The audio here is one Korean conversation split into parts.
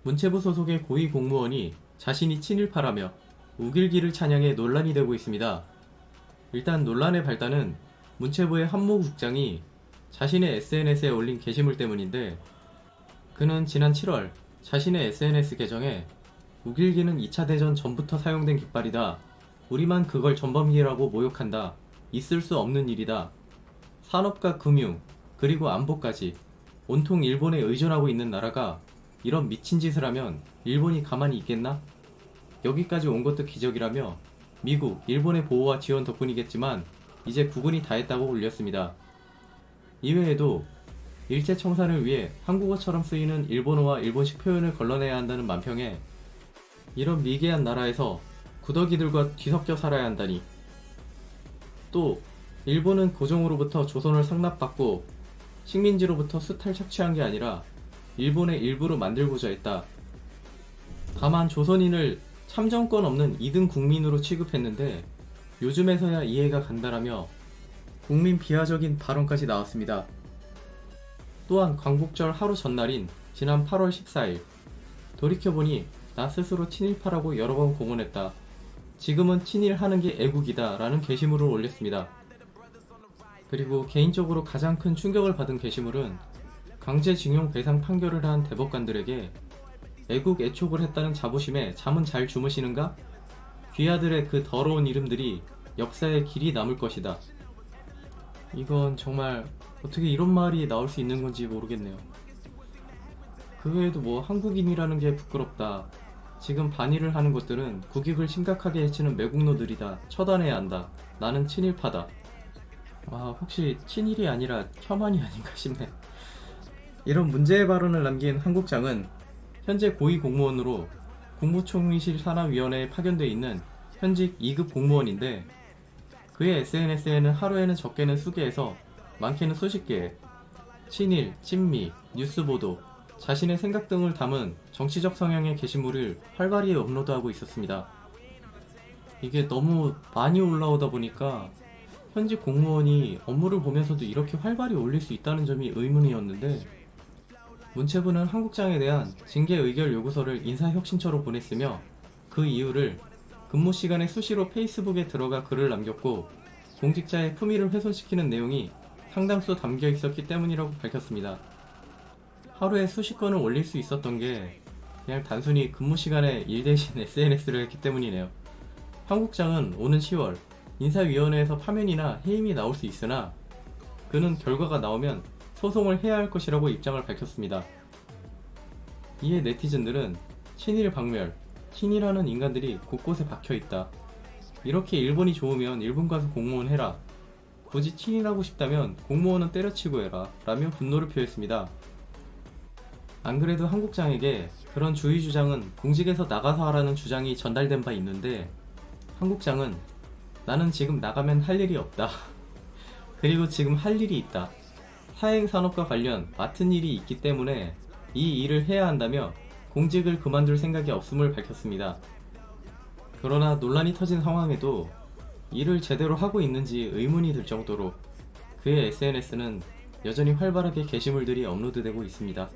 문체부 소속의 고위 공무원이 자신이 친일파라며 우길기를 찬양해 논란이 되고 있습니다. 일단 논란의 발단은 문체부의 한모 국장이 자신의 SNS에 올린 게시물 때문인데, 그는 지난 7월 자신의 SNS 계정에 우길기는 2차 대전 전부터 사용된 깃발이다. 우리만 그걸 전범기라고 모욕한다. 있을 수 없는 일이다. 산업과 금융, 그리고 안보까지 온통 일본에 의존하고 있는 나라가 이런 미친 짓을 하면 일본이 가만히 있겠나? 여기까지 온 것도 기적이라며 미국, 일본의 보호와 지원 덕분이겠지만 이제 국군이 다 했다고 올렸습니다. 이외에도 일제청산을 위해 한국어처럼 쓰이는 일본어와 일본식 표현을 걸러내야 한다는 만평에 이런 미개한 나라에서 구더기들과 뒤섞여 살아야 한다니, 또 일본은 고종으로부터 조선을 상납받고 식민지로부터 수탈 착취한 게 아니라 일본의 일부로 만들고자 했다. 다만 조선인을 참정권 없는 2등 국민으로 취급했는데 요즘에서야 이해가 간다라며 국민 비하적인 발언까지 나왔습니다. 또한 광복절 하루 전날인 지난 8월 14일 돌이켜보니 나 스스로 친일파라고 여러 번 공언했다. 지금은 친일하는 게 애국이다 라는 게시물을 올렸습니다. 그리고 개인적으로 가장 큰 충격을 받은 게시물은 강제징용 배상 판결을 한 대법관들에게 애국 애촉을 했다는 자부심에 잠은 잘 주무시는가? 귀하들의 그 더러운 이름들이 역사에 길이 남을 것이다. 이건 정말 어떻게 이런 말이 나올 수 있는 건지 모르겠네요. 그 외에도 뭐 한국인이라는 게 부끄럽다. 지금 반일을 하는 것들은 국익을 심각하게 해치는 매국노들이다. 처단해야 한다. 나는 친일파다. 혹시 친일이 아니라 혐한이 아닌가 싶네. 이런 문제의 발언을 남긴 한 국장은 현재 고위공무원으로 국무총리실 산하위원회에 파견돼 있는 현직 2급 공무원인데, 그의 SNS에는 하루에는 적게는 수개에서 많게는 수십 개의 친일, 친미, 뉴스보도, 자신의 생각 등을 담은 정치적 성향의 게시물을 활발히 업로드하고 있었습니다. 이게 너무 많이 올라오다 보니까 현직 공무원이 업무를 보면서도 이렇게 활발히 올릴 수 있다는 점이 의문이었는데, 문체부는 한 국장에 대한 징계 의결 요구서를 인사혁신처로 보냈으며 그 이유를 근무 시간에 수시로 페이스북에 들어가 글을 남겼고 공직자의 품위를 훼손시키는 내용이 상당수 담겨 있었기 때문이라고 밝혔습니다. 하루에 수십 건을 올릴 수 있었던 게 그냥 단순히 근무 시간에 일 대신 SNS를 했기 때문이네요. 한 국장은 오는 10월 인사위원회에서 파면이나 해임이 나올 수 있으나 그는 결과가 나오면 소송을 해야 할 것이라고 입장을 밝혔습니다. 이에 네티즌들은 친일 박멸, 친일하는 인간들이 곳곳에 박혀있다. 이렇게 일본이 좋으면 일본 가서 공무원 해라. 굳이 친일하고 싶다면 공무원은 때려치고 해라. 라며 분노를 표했습니다. 안 그래도 한 국장에게 그런 주의 주장은 공직에서 나가서 하라는 주장이 전달된 바 있는데, 한 국장은 나는 지금 나가면 할 일이 없다. 그리고 지금 할 일이 있다. 사행산업과 관련 맡은 일이 있기 때문에 이 일을 해야 한다며 공직을 그만둘 생각이 없음을 밝혔습니다. 그러나 논란이 터진 상황에도 일을 제대로 하고 있는지 의문이 들 정도로 그의 SNS는 여전히 활발하게 게시물들이 업로드되고 있습니다.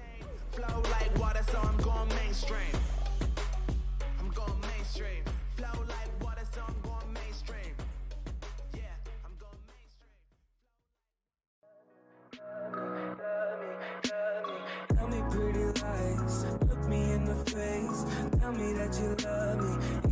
Tell me pretty lies, look me in the face. Tell me that you love me.